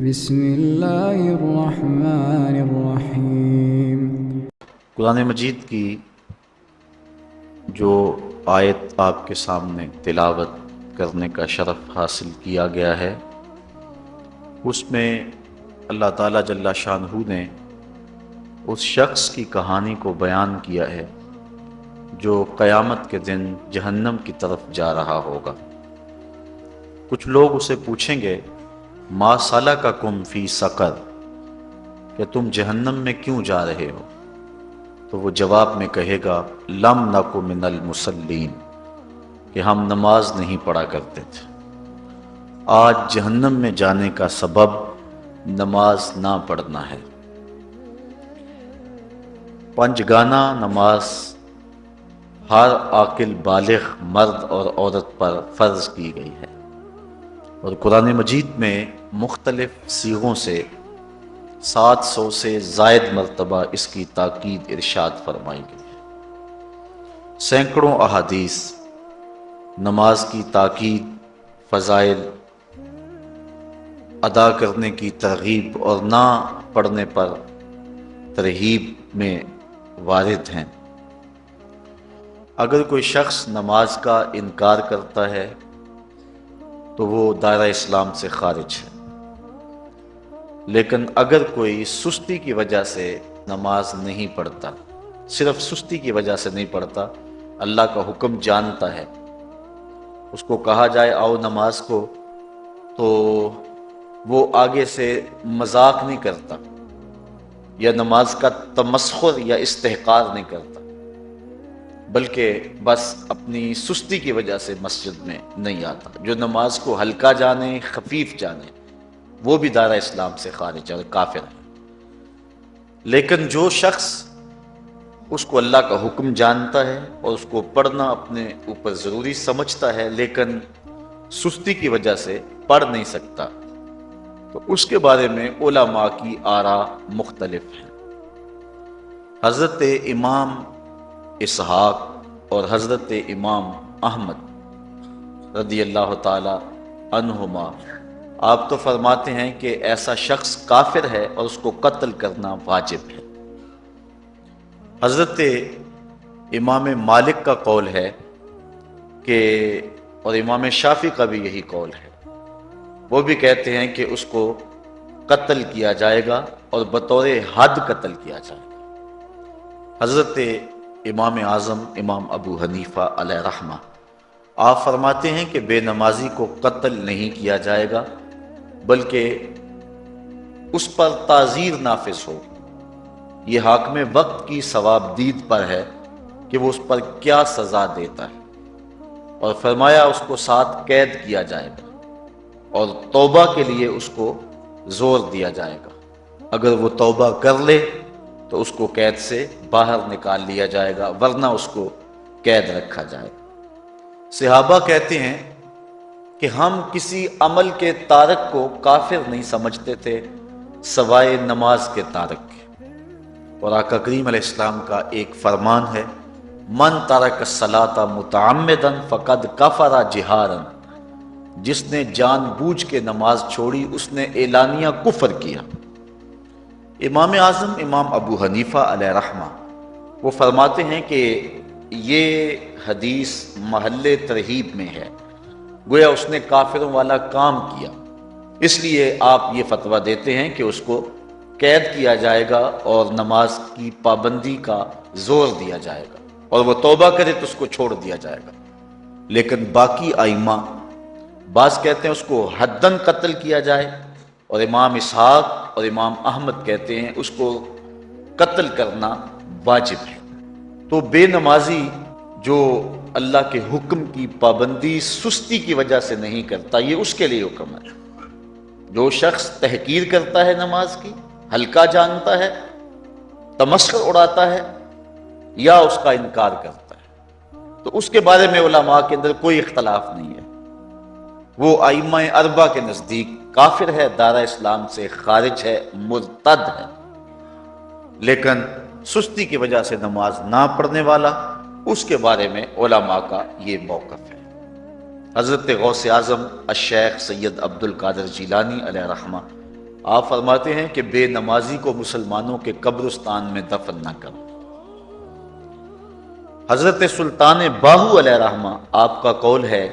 بسم اللہ الرحمن الرحیم۔ قرآن مجید کی جو آیت آپ کے سامنے تلاوت کرنے کا شرف حاصل کیا گیا ہے، اس میں اللہ تعالیٰ جل شانہ نے اس شخص کی کہانی کو بیان کیا ہے جو قیامت کے دن جہنم کی طرف جا رہا ہوگا۔ کچھ لوگ اسے پوچھیں گے ما سلککم فی سقر، کہ تم جہنم میں کیوں جا رہے ہو؟ تو وہ جواب میں کہے گا لم نک من المصلین، کہ ہم نماز نہیں پڑھا کرتے تھے۔ آج جہنم میں جانے کا سبب نماز نہ پڑھنا ہے۔ پنجگانہ نماز ہر عاقل بالغ مرد اور عورت پر فرض کی گئی ہے، اور قرآن مجید میں مختلف صیغوں سے 700 سے زائد مرتبہ اس کی تاکید ارشاد فرمائی گئی ہے۔ سینکڑوں احادیث نماز کی تاکید، فضائل، ادا کرنے کی ترغیب اور نہ پڑھنے پر ترہیب میں وارد ہیں۔ اگر کوئی شخص نماز کا انکار کرتا ہے تو وہ دائرہ اسلام سے خارج ہے، لیکن اگر کوئی سستی کی وجہ سے نماز نہیں پڑھتا، صرف سستی کی وجہ سے نہیں پڑھتا، اللہ کا حکم جانتا ہے، اس کو کہا جائے آؤ نماز کو، تو وہ آگے سے مذاق نہیں کرتا یا نماز کا تمسخر یا استحقار نہیں کرتا، بلکہ بس اپنی سستی کی وجہ سے مسجد میں نہیں آتا۔ جو نماز کو ہلکا جانے، خفیف جانے، وہ بھی دائرہ اسلام سے خارج ہے اور کافر ہے۔ لیکن جو شخص اس کو اللہ کا حکم جانتا ہے اور اس کو پڑھنا اپنے اوپر ضروری سمجھتا ہے، لیکن سستی کی وجہ سے پڑھ نہیں سکتا، تو اس کے بارے میں علماء کی آراء مختلف ہیں۔ حضرت امام اسحاق اور حضرت امام احمد رضی اللہ تعالی عنہما آپ تو فرماتے ہیں کہ ایسا شخص کافر ہے اور اس کو قتل کرنا واجب ہے۔ حضرت امام مالک کا قول ہے کہ، اور امام شافعی کا بھی یہی قول ہے، وہ بھی کہتے ہیں کہ اس کو قتل کیا جائے گا اور بطور حد قتل کیا جائے گا۔ حضرت امام اعظم امام ابو حنیفہ علیہ رحمہ آپ فرماتے ہیں کہ بے نمازی کو قتل نہیں کیا جائے گا، بلکہ اس پر تعزیر نافذ ہو۔ یہ حاکم وقت کی ثواب دید پر ہے کہ وہ اس پر کیا سزا دیتا ہے، اور فرمایا اس کو 7 قید کیا جائے گا اور توبہ کے لیے اس کو زور دیا جائے گا۔ اگر وہ توبہ کر لے تو اس کو قید سے باہر نکال لیا جائے گا، ورنہ اس کو قید رکھا جائے گا۔ صحابہ کہتے ہیں کہ ہم کسی عمل کے تارک کو کافر نہیں سمجھتے تھے سوائے نماز کے تارک کے، اور آقا کریم علیہ السلام کا ایک فرمان ہے من ترک الصلاۃ متعمدا فقد کفر جہارا، جس نے جان بوجھ کے نماز چھوڑی اس نے اعلانیہ کفر کیا۔ امام اعظم امام ابو حنیفہ علیہ رحمہ وہ فرماتے ہیں کہ یہ حدیث محل ترہیب میں ہے، گویا اس نے کافروں والا کام کیا، اس لیے آپ یہ فتویٰ دیتے ہیں کہ اس کو قید کیا جائے گا اور نماز کی پابندی کا زور دیا جائے گا، اور وہ توبہ کرے تو اس کو چھوڑ دیا جائے گا۔ لیکن باقی ائمہ بعض کہتے ہیں اس کو حداً قتل کیا جائے، اور امام اسحاق اور امام احمد کہتے ہیں اس کو قتل کرنا واجب ہے۔ تو بے نمازی جو اللہ کے حکم کی پابندی سستی کی وجہ سے نہیں کرتا، یہ اس کے لیے حکم ہے۔ جو شخص تحقیر کرتا ہے نماز کی، ہلکا جانتا ہے، تمسخر اڑاتا ہے یا اس کا انکار کرتا ہے، تو اس کے بارے میں علماء کے اندر کوئی اختلاف نہیں ہے، وہ ائمہ اربعہ کے نزدیک کافر ہے، دائرہ اسلام سے خارج ہے، مرتد ہے۔ لیکن سستی کی وجہ سے نماز نہ پڑھنے والا، اس کے بارے میں علماء کا یہ موقف ہے۔ حضرت غوث اعظم الشیخ سید عبد القادر جیلانی علیہ رحمہ آپ فرماتے ہیں کہ بے نمازی کو مسلمانوں کے قبرستان میں دفن نہ کرو۔ حضرت سلطان باہو علیہ رحمہ آپ کا قول ہے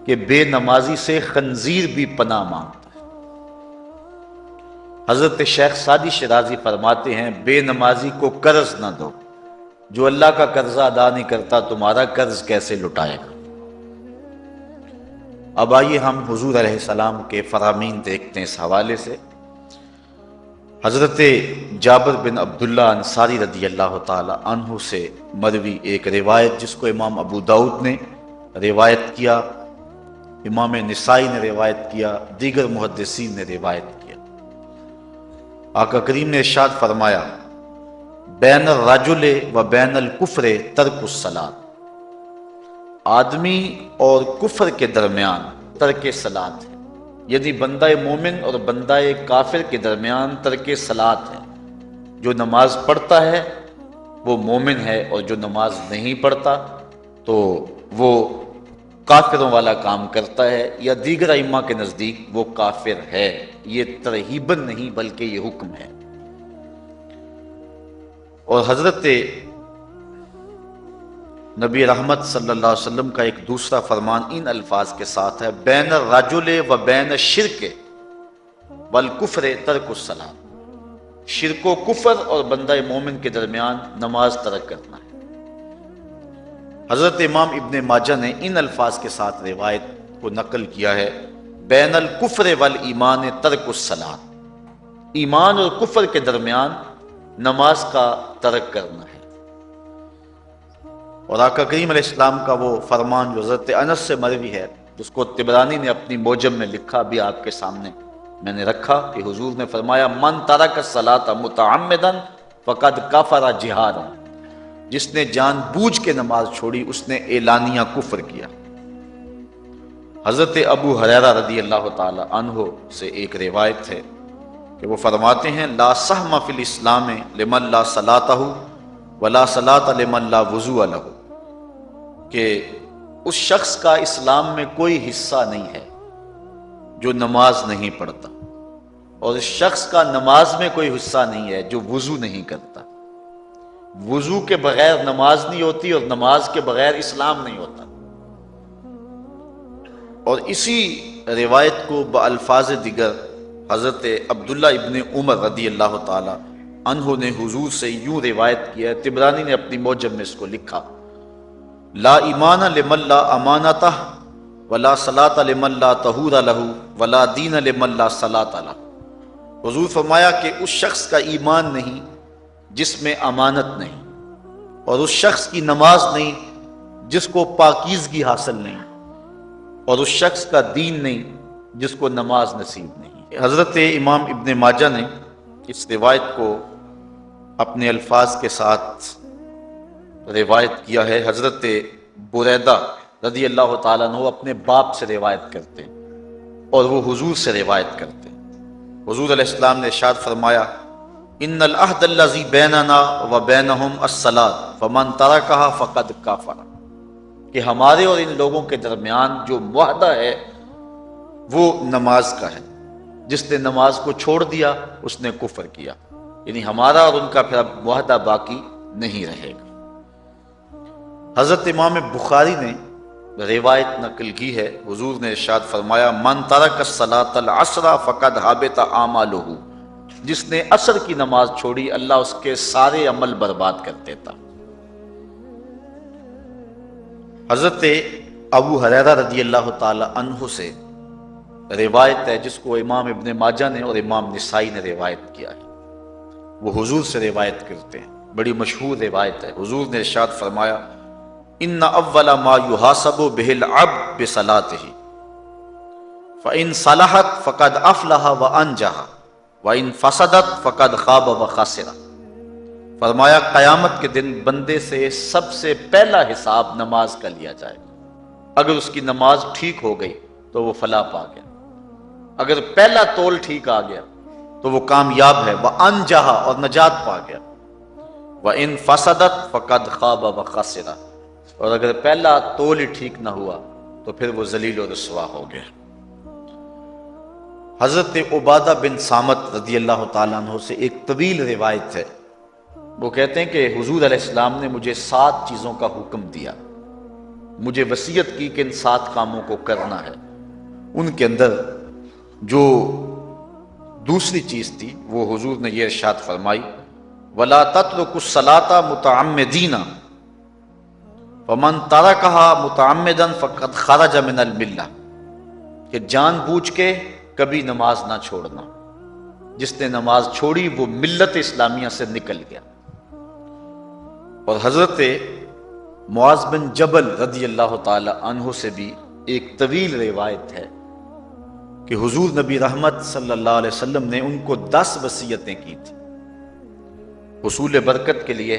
کہ بے نمازی سے خنزیر بھی پناہ مانگتا ہے۔ حضرت شیخ سعدی شیرازی فرماتے ہیں بے نمازی کو قرض نہ دو، جو اللہ کا قرضہ ادا نہیں کرتا تمہارا قرض کیسے لٹائے گا۔ اب آئیے ہم حضور علیہ السلام کے فرامین دیکھتے ہیں اس حوالے سے۔ حضرت جابر بن عبداللہ انصاری رضی اللہ تعالی عنہ سے مروی ایک روایت، جس کو امام ابو داؤد نے روایت کیا، امام نسائی نے روایت کیا، دیگر محدثین نے روایت کیا۔ آقا کریم نے ارشاد فرمایا بین الرجل و بین الکفر ترک الصلاۃ، آدمی اور کفر کے درمیان ترک صلاۃ ہے، یعنی بندہ مومن اور بندہ کافر کے درمیان ترک صلاۃ ہے۔ جو نماز پڑھتا ہے وہ مومن ہے، اور جو نماز نہیں پڑھتا تو وہ کافروں والا کام کرتا ہے، یا دیگر ائمہ کے نزدیک وہ کافر ہے۔ یہ ترہیباً نہیں بلکہ یہ حکم ہے۔ اور حضرت نبی رحمت صلی اللہ علیہ وسلم کا ایک دوسرا فرمان ان الفاظ کے ساتھ ہے بین الرجل و بین الشرک والکفر ترک الصلاۃ، شرک و کفر اور بندہ مومن کے درمیان نماز ترک کرنا ہے۔ حضرت امام ابن ماجہ نے ان الفاظ کے ساتھ روایت کو نقل کیا ہے بین الکفر والایمان ترک الصلاۃ، ایمان اور کفر کے درمیان نماز کا ترک کرنا ہے۔ اور آقا کریم علیہ السلام کا وہ فرمان جو حضرت انس سے مروی ہے، جس کو طبرانی نے اپنی موجم میں لکھا، بھی آپ کے سامنے میں نے رکھا، کہ حضور نے فرمایا من ترک الصلاۃ متعمدا فقد کفر جہادا، جس نے جان بوجھ کے نماز چھوڑی اس نے اعلانیہ کفر کیا۔ حضرت ابو ہریرہ رضی اللہ تعالی عنہ سے ایک روایت ہے کہ وہ فرماتے ہیں لا سہم فی الاسلام لمن لا صلاۃ ولا صلاۃ لمن لا وضوء لہ، کہ اس شخص کا اسلام میں کوئی حصہ نہیں ہے جو نماز نہیں پڑھتا، اور اس شخص کا نماز میں کوئی حصہ نہیں ہے جو وضو نہیں کرتا۔ وضو کے بغیر نماز نہیں ہوتی، اور نماز کے بغیر اسلام نہیں ہوتا۔ اور اسی روایت کو بالفاظ دیگر حضرت عبداللہ ابن عمر رضی اللہ تعالی عنہ نے حضور سے یوں روایت کیا ہے، طبرانی نے اپنی موجم میں اس کو لکھا لا ایمان لمن لا امانتہ ولا صلاۃ لمن لا طہور لہ ولا دین لمن لا صلاۃ لہ۔ حضور فرمایا کہ اس شخص کا ایمان نہیں جس میں امانت نہیں، اور اس شخص کی نماز نہیں جس کو پاکیزگی حاصل نہیں، اور اس شخص کا دین نہیں جس کو نماز نصیب نہیں۔ حضرت امام ابن ماجہ نے اس روایت کو اپنے الفاظ کے ساتھ روایت کیا ہے۔ حضرت بریدہ رضی اللہ تعالیٰ عنہ اپنے باپ سے روایت کرتے ہیں، اور وہ حضور سے روایت کرتے ہیں۔ حضور علیہ السلام نے ارشاد فرمایا ان العہد الذی بیننا و بینہم الصلاۃ فمن ترکھا فقد کفر، کہ ہمارے اور ان لوگوں کے درمیان جو معاہدہ ہے وہ نماز کا ہے، جس نے نماز کو چھوڑ دیا اس نے کفر کیا، یعنی ہمارا اور ان کا پھر اب معاہدہ باقی نہیں رہے گا۔ حضرت امام بخاری نے روایت نقل کی ہے، حضور نے ارشاد فرمایا من ترک الصلاۃ العصر فقد حبط اعمالہ، جس نے عصر کی نماز چھوڑی اللہ اس کے سارے عمل برباد کر دیتا۔ حضرت ابو ہریرہ رضی اللہ تعالی عنہ سے روایت ہے جس کو امام ابن ماجہ نے اور امام نسائی نے روایت کیا ہے، وہ حضور سے روایت کرتے ہیں، بڑی مشہور روایت ہے۔ حضور نے ارشاد فرمایا ان اول ما یحاسب بہ العبد بصلاتہ فان صلحت فقد افلح وانجح وان فسدت فقد خاب وخسر۔ فرمایا قیامت کے دن بندے سے سب سے پہلا حساب نماز کا لیا جائے گا، اگر اس کی نماز ٹھیک ہو گئی تو وہ فلاح پا گیا، اگر پہلا تول ٹھیک آ گیا تو وہ کامیاب ہے، وانجح اور نجات پا گیا، وان فسدت فقد خاب وخسر، اور اگر پہلا تول ہی ٹھیک نہ ہوا تو پھر وہ ذلیل و رسوا ہو گیا۔ حضرت عبادہ بن صامت رضی اللہ تعالیٰ عنہ سے ایک طویل روایت ہے. وہ کہتے ہیں کہ حضور علیہ السلام نے مجھے 7 چیزوں کا حکم دیا، مجھے وصیت کی کہ ان 7 کاموں کو کرنا ہے. ان کے اندر جو دوسری چیز تھی وہ حضور نے یہ ارشاد فرمائی وَلَا تَتْرُكُ الصَّلَاةَ مُتَعَمِّدِينَ فَمَنْ تَرَكَهَا مُتَعَمِّدًا فَقَدْ خَرَجَ مِنَ الْمِلَّةِ، کہ جان بوجھ کے کبھی نماز نہ چھوڑنا، جس نے نماز چھوڑی وہ ملت اسلامیہ سے نکل گیا. اور حضرت معاذ بن جبل رضی اللہ تعالی عنہ سے بھی ایک طویل روایت ہے کہ حضور نبی رحمت صلی اللہ علیہ وسلم نے ان کو 10 وصیتیں کی تھی. حصول برکت کے لیے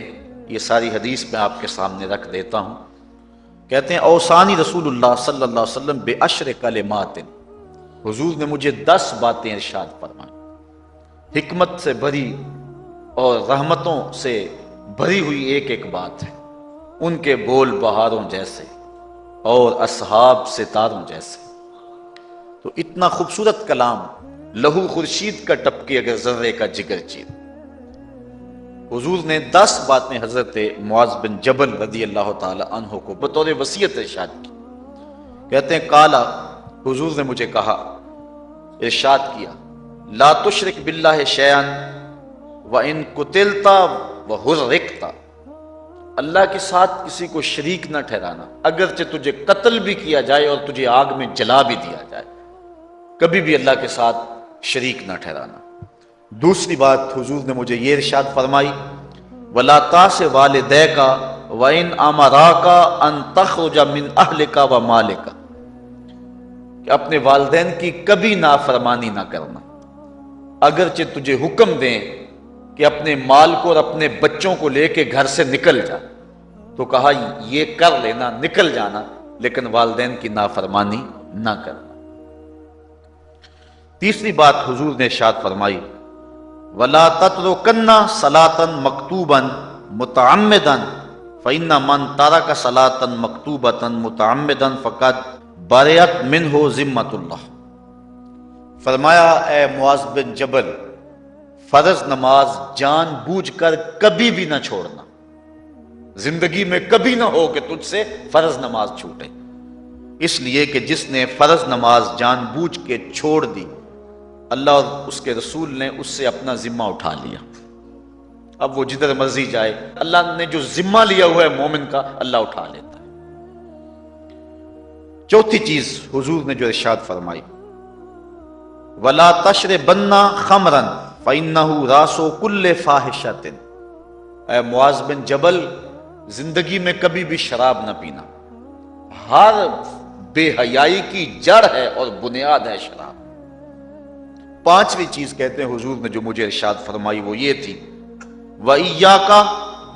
یہ ساری حدیث میں آپ کے سامنے رکھ دیتا ہوں. کہتے ہیں اوصانی رسول اللہ صلی اللہ علیہ وسلم بعشر کلمات، حضور نے مجھے 10 باتیں ارشاد فرمائیں، حکمت سے بھری اور رحمتوں سے بھری ہوئی ایک ایک بات ہے. ان کے بول بہاروں جیسے اور اصحاب ستاروں جیسے. تو اتنا خوبصورت کلام، لہو خورشید کا ٹپکے اگر ذرے کا جگر چیر. حضور نے 10 باتیں حضرت معاذ بن جبل رضی اللہ تعالی عنہ کو بطور وصیت ارشاد کی. کہتے ہیں کالا، حضور نے مجھے کہا، ارشاد کیا، لا تشرک باللہ شیئا وان قتلت وحرقت، اللہ کے ساتھ کسی کو شریک نہ ٹھہرانا، اگرچہ تجھے قتل بھی کیا جائے اور تجھے آگ میں جلا بھی دیا جائے، کبھی بھی اللہ کے ساتھ شریک نہ ٹھہرانا. دوسری بات حضور نے مجھے یہ ارشاد فرمائی وَلَا تَعْصِ وَالِدَيْكَ وَإِنْ أَمَرَاكَ أَن تَخْرُجَ مِنْ أَهْلِكَ وَمَالِكَ، کہ اپنے والدین کی کبھی نافرمانی نہ کرنا، اگرچہ تجھے حکم دیں کہ اپنے مال کو اور اپنے بچوں کو لے کے گھر سے نکل جا، تو کہا یہ کر لینا، نکل جانا، لیکن والدین کی نافرمانی نہ کرنا. تیسری بات حضور نے ارشاد فرمائی وَلَا تَتْرُكَنَّ صَلَاةً مَكْتُوبًا مُتَعَمِّدًا فَإِنَّ مَنْ تَرَكَ صَلَاةً مَكْتُوبَةً مُتَعَمِّدًا فَقَدْ بَرِئَتْ مِنْهُ ذِمَّةُ اللَّهِ. فرمایا اے معاذ بن جبل، فرض نماز جان بوجھ کر کبھی بھی نہ چھوڑنا، زندگی میں کبھی نہ ہو کہ تجھ سے فرض نماز چھوٹے. اس لیے کہ جس نے فرض نماز جان بوجھ کے چھوڑ دی، اللہ اور اس کے رسول نے اس سے اپنا ذمہ اٹھا لیا. اب وہ جدھر مرضی جائے، اللہ نے جو ذمہ لیا ہوا ہے مومن کا، اللہ اٹھا لیتا ہے. چوتھی چیز حضور نے جو ارشاد فرمائی وَلَا تَشْرِبَنَّ خَمْرًا فَإِنَّهُ رَأْسُ كُلِّ فَاحِشَةٍ، اے معاذ بن جبل، زندگی میں کبھی بھی شراب نہ پینا، ہر بے حیائی کی جڑ ہے اور بنیاد ہے شراب. پانچویں چیز کہتے ہیں حضور نے جو مجھے ارشاد فرمائی وہ یہ تھی وَإِيَّاكَ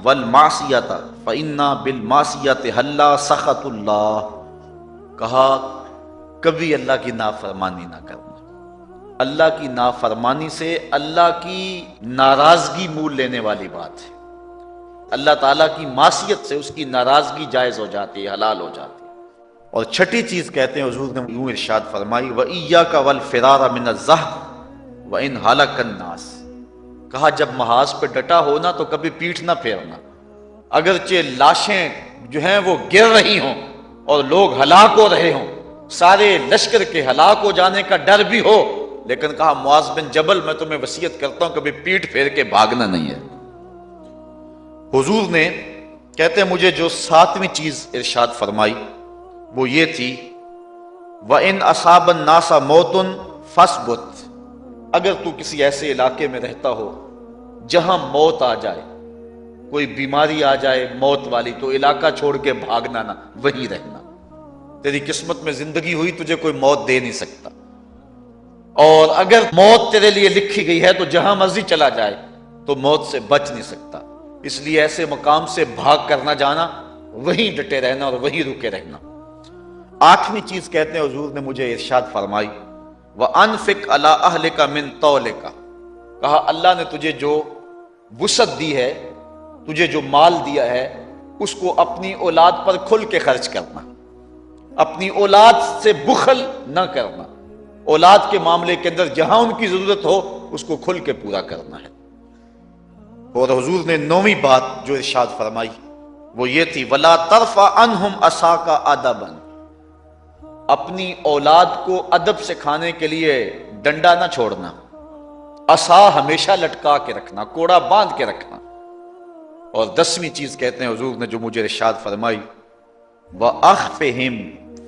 وَالْمَعْصِيَةَ فَإِنَّ بِالْمَعْصِيَةِ حَلَّ سَخَطُ اللَّهِ، کہا کبھی اللہ کی نافرمانی نہ کرنا. اللہ کی نافرمانی سے اللہ کی ناراضگی مول لینے والی بات ہے. اللہ تعالیٰ کی معصیت سے اس کی ناراضگی جائز ہو جاتی ہے، حلال ہو جاتی ہے. اور چھٹی چیز کہتے ہیں حضور نے یوں ارشاد فرمائی وَإِيَّاكَ وَالْفِرَارَ مِنَ الزَّهْرِ وَإِنْ هَلَكَ النَّاسِ، کہا جب محاذ پہ ڈٹا ہونا تو کبھی پیٹھ نہ پھیرنا، اگرچہ لاشیں جو ہیں وہ گر رہی ہوں اور لوگ ہلاک ہو رہے ہوں، سارے لشکر کے ہلاک ہو جانے کا ڈر بھی ہو، لیکن کہا معاذ بن جبل میں تمہیں وصیت کرتا ہوں کبھی پیٹھ پھیر کے بھاگنا نہیں ہے. حضور نے کہتے ہیں مجھے جو 7ویں چیز ارشاد فرمائی وہ یہ تھی وَإِنْ أَصَابَ النَّاسَ مَوْتٌ فَاصْبُتْ، اگر تو کسی ایسے علاقے میں رہتا ہو جہاں موت آ جائے، کوئی بیماری آ جائے موت والی، تو علاقہ چھوڑ کے بھاگنا نہ، وہیں رہنا. تیری قسمت میں زندگی ہوئی، تجھے کوئی موت دے نہیں سکتا، اور اگر موت تیرے لیے لکھی گئی ہے تو جہاں مرضی چلا جائے تو موت سے بچ نہیں سکتا. اس لیے ایسے مقام سے بھاگ کر نہ جانا، وہیں ڈٹے رہنا اور وہیں رکے رہنا. 8ویں چیز کہتے ہیں حضور نے مجھے ارشاد فرمائی وَأَنفِقْ عَلَىٰ أَهْلِكَ مِن طَوْلِكَ، کہا اللہ نے تجھے جو وسعت دی ہے، تجھے جو مال دیا ہے، اس کو اپنی اولاد پر کھل کے خرچ کرنا، اپنی اولاد سے بخل نہ کرنا. اولاد کے معاملے کے اندر جہاں ان کی ضرورت ہو اس کو کھل کے پورا کرنا ہے۔ اور حضور نے 9ویں بات جو ارشاد فرمائی وہ یہ تھی وَلَا تَرْفَعْ عَنْهُمْ عَصَاكَ أَدَبًا، اپنی اولاد کو ادب سکھانے کے لیے ڈنڈا نہ چھوڑنا، عصا ہمیشہ لٹکا کے رکھنا، کوڑا باندھ کے رکھنا۔ اور 10ویں چیز کہتے ہیں حضور نے جو مجھے ارشاد فرمائی وَأَخْفِهِمْ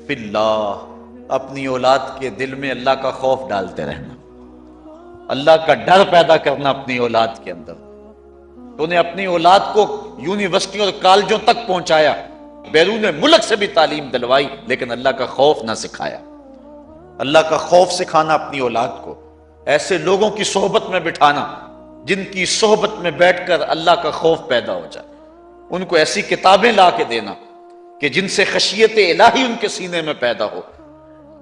فِي اللَّهِ، اپنی اولاد کے دل میں اللہ کا خوف ڈالتے رہنا، اللہ کا ڈر پیدا کرنا اپنی اولاد کے اندر۔ تو نے اپنی اولاد کو یونیورسٹی اور کالجوں تک پہنچایا، بیرون ملک سے بھی تعلیم دلوائی، لیکن اللہ کا خوف نہ سکھایا۔ اللہ کا خوف سکھانا اپنی اولاد کو، ایسے لوگوں کی صحبت میں بٹھانا جن کی صحبت میں بیٹھ کر اللہ کا خوف پیدا ہو جائے، ان کو ایسی کتابیں لا کے دینا کہ جن سے خشیت الہی ان کے سینے میں پیدا ہو۔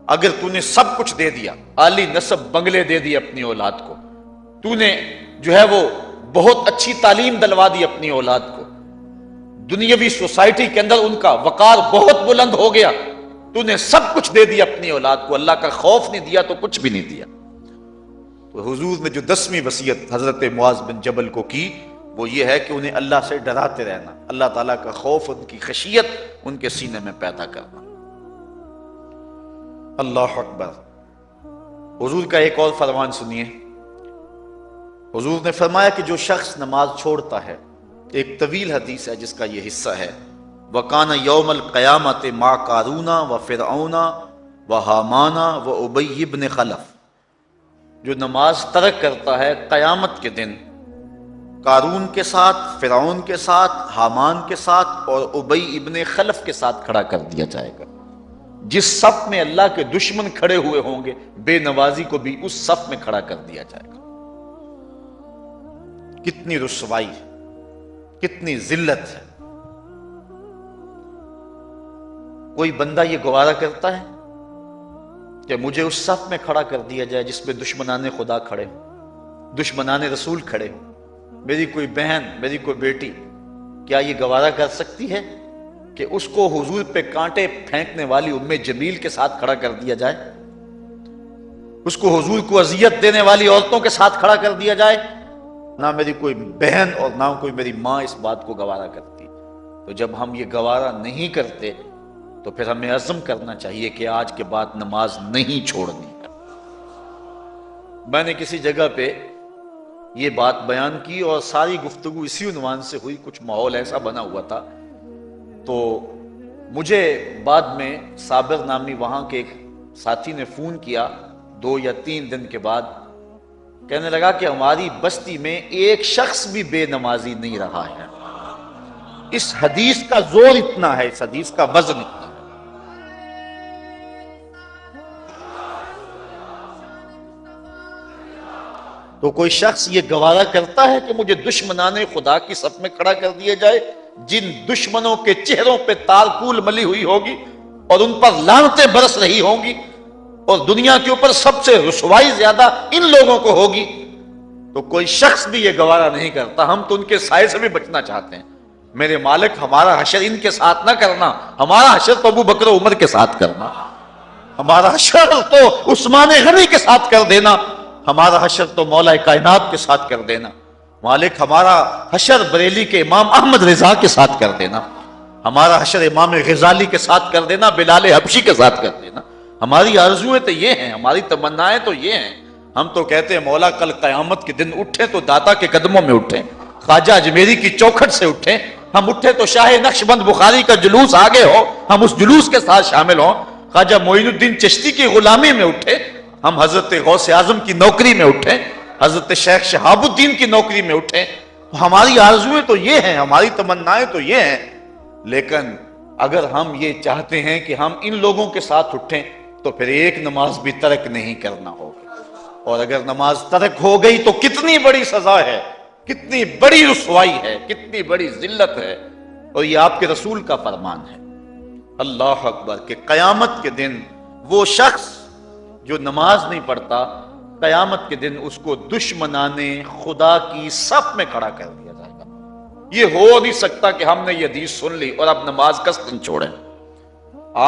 اگر تو نے سب کچھ دے دیا، عالی نسب بنگلے دے دی اپنی اولاد کو، تو نے جو ہے وہ بہت اچھی تعلیم دلوا دی اپنی اولاد کو، دنیاوی سوسائٹی کے اندر ان کا وقار بہت بلند ہو گیا، تو نے سب کچھ دے دیا اپنی اولاد کو، اللہ کا خوف نہیں دیا تو کچھ بھی نہیں دیا۔ تو حضور نے جو 10ویں وصیت حضرت معاذ بن جبل کو کی وہ یہ ہے کہ انہیں اللہ سے ڈراتے رہنا، اللہ تعالیٰ کا خوف، ان کی خشیت ان کے سینے میں پیدا کرنا۔ اللہ اکبر۔ حضور کا ایک اور فرمان سنیے، حضور نے فرمایا کہ جو شخص نماز چھوڑتا ہے، ایک طویل حدیث ہے جس کا یہ حصہ ہے، وَقَانَ يَوْمَ الْقِيَامَةِ مَعَ قَارُونَ وَفِرْعَوْنَ وَحَامَانَ وَأُبَيِّ بْنِ خَلَف، جو نماز ترک کرتا ہے قیامت کے دن قارون کے ساتھ، فرعون کے ساتھ، حامان کے ساتھ اور ابی ابن خلف کے ساتھ کھڑا کر دیا جائے گا۔ جس صف میں اللہ کے دشمن کھڑے ہوئے ہوں گے، بے نوازی کو بھی اس صف میں کھڑا کر دیا جائے گا۔ کتنی رسوائی، کتنی ذلت ہے۔ کوئی بندہ یہ گوارا کرتا ہے کہ مجھے اس صف میں کھڑا کر دیا جائے جس میں دشمنان خدا کھڑے ہوں، دشمنان رسول کھڑے ہوں، میری کوئی بہن، میری کوئی بیٹی، کیا یہ گوارا کر سکتی ہے کہ اس کو حضور پہ کانٹے پھینکنے والی ام جمیل کے ساتھ کھڑا کر دیا جائے، اس کو حضور کو اذیت دینے والی عورتوں کے ساتھ کھڑا کر دیا جائے؟ نہ میری کوئی بہن اور نہ کوئی میری ماں اس بات کو گوارا کرتی۔ تو جب ہم یہ گوارا نہیں کرتے تو پھر ہمیں عزم کرنا چاہیے کہ آج کے بعد نماز نہیں چھوڑنی ہے۔ میں نے کسی جگہ پہ یہ بات بیان کی اور ساری گفتگو اسی عنوان سے ہوئی، کچھ ماحول ایسا بنا ہوا تھا، تو مجھے بعد میں صابر نامی وہاں کے ایک ساتھی نے فون کیا 2 یا 3 دن کے بعد، کہنے لگا کہ ہماری بستی میں ایک شخص بھی بے نمازی نہیں رہا ہے۔ اس حدیث کا زور اتنا ہے، اس حدیث کا وزن اتنا ہے۔ تو کوئی شخص یہ گوارا کرتا ہے کہ مجھے دشمنان خدا کی صف میں کھڑا کر دیا جائے، جن دشمنوں کے چہروں پہ تارکول ملی ہوئی ہوگی اور ان پر لعنتیں برس رہی ہوں گی، اور دنیا کے اوپر سب سے رسوائی زیادہ ان لوگوں کو ہوگی، تو کوئی شخص بھی یہ گوارا نہیں کرتا۔ ہم تو ان کے سائے سے بھی بچنا چاہتے ہیں۔ میرے مالک، ہمارا حشر ان کے ساتھ نہ کرنا، ہمارا حشر تو ابو بکر عمر کے ساتھ کرنا، ہمارا حشر تو عثمان غنی کے ساتھ کر دینا، ہمارا حشر تو مولا کائنات کے ساتھ کر دینا۔ مالک، ہمارا حشر بریلی کے امام احمد رضا کے ساتھ کر دینا، ہمارا حشر امام غزالی کے ساتھ کر دینا، بلال حبشی کے ساتھ کر دینا۔ ہماری آرزویں تو یہ ہیں، ہماری تمنائیں تو یہ ہیں۔ ہم تو کہتے ہیں مولا کل قیامت کے دن اٹھیں تو داتا کے قدموں میں اٹھیں، خواجہ اجمیری کی چوکھٹ سے اٹھیں، ہم اٹھے تو شاہ نقشبند بخاری کا جلوس آگے ہو، ہم اس جلوس کے ساتھ شامل ہوں، خواجہ معین الدین چشتی کی غلامی میں اٹھے، ہم حضرت غوث اعظم کی نوکری میں اٹھیں، حضرت شیخ شہاب الدین کی نوکری میں اٹھیں۔ ہماری آرزویں تو یہ ہیں، ہماری تمنائیں تو یہ ہیں، لیکن اگر ہم یہ چاہتے ہیں کہ ہم ان لوگوں کے ساتھ اٹھیں تو پھر ایک نماز بھی ترک نہیں کرنا ہوگا، اور اگر نماز ترک ہو گئی تو کتنی بڑی سزا ہے، کتنی بڑی رسوائی ہے، کتنی بڑی ذلت ہے، اور یہ آپ کے رسول کا فرمان ہے۔ اللہ اکبر، کہ قیامت کے دن وہ شخص جو نماز نہیں پڑھتا، قیامت کے دن اس کو دشمنان خدا کی صف میں کھڑا کر دیا جائے گا۔ یہ ہو نہیں سکتا کہ ہم نے یہ حدیث سن لی اور اب نماز قصداً چھوڑیں۔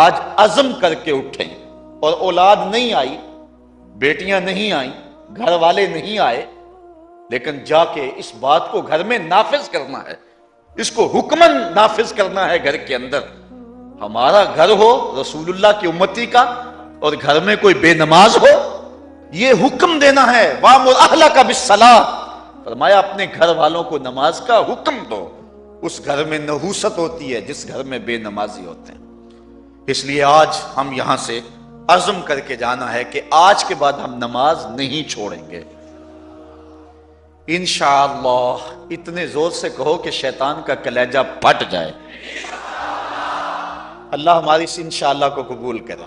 آج عزم کر کے اٹھیں، اور اولاد نہیں آئی بیٹیاں نہیں آئیں، گھر والے نہیں آئے، لیکن جا کے اس بات کو گھر میں نافذ کرنا ہے، اس کو حکمن نافذ کرنا ہے گھر کے اندر۔ ہمارا گھر ہو رسول اللہ کی امتی کا اور گھر میں کوئی بے نماز ہو، یہ حکم دینا ہے، وَأْمُرْ أَهْلَكَ بِالصَّلَاةِ، فرمایا اپنے گھر والوں کو نماز کا حکم دو۔ اس گھر میں نحوست ہوتی ہے جس گھر میں بے نمازی ہوتے ہیں۔ اس لیے آج ہم یہاں سے عزم کر کے جانا ہے کہ آج کے بعد ہم نماز نہیں چھوڑیں گے انشاءاللہ۔ اتنے زور سے کہو کہ شیطان کا کلیجہ پھٹ جائے۔ اللہ ہماری اس انشاءاللہ کو قبول کرے،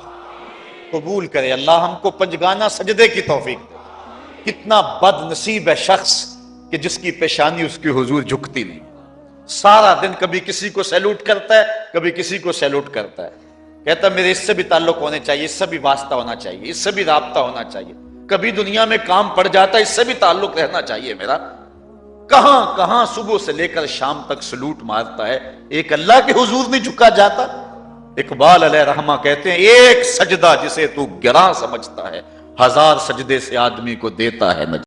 قبول کرے۔ اللہ ہم کو پنجگانہ سجدے کی توفیق دے۔ کتنا بد نصیب ہے شخص کہ جس کی پیشانی اس کے حضور جھکتی نہیں، سارا دن کبھی کسی کو سیلوٹ کرتا ہے، کبھی کسی کو سیلوٹ کرتا ہے، کہتا ہے میرے اس سے بھی تعلق ہونے چاہیے، اس سے بھی واسطہ ہونا چاہیے، اس سے بھی رابطہ ہونا چاہیے، کبھی دنیا میں کام پڑ جاتا ہے، اس سے بھی تعلق رہنا چاہیے میرا۔ کہاں کہاں صبح سے لے کر شام تک سلوٹ مارتا ہے، ایک اللہ کے حضور نہیں جھکا جاتا۔ اقبال علیہ رحمہ کہتے ہیں ایک سجدہ جسے تو گراں سمجھتا ہے، ہزار سجدے سے آدمی کو دیتا ہے نجات۔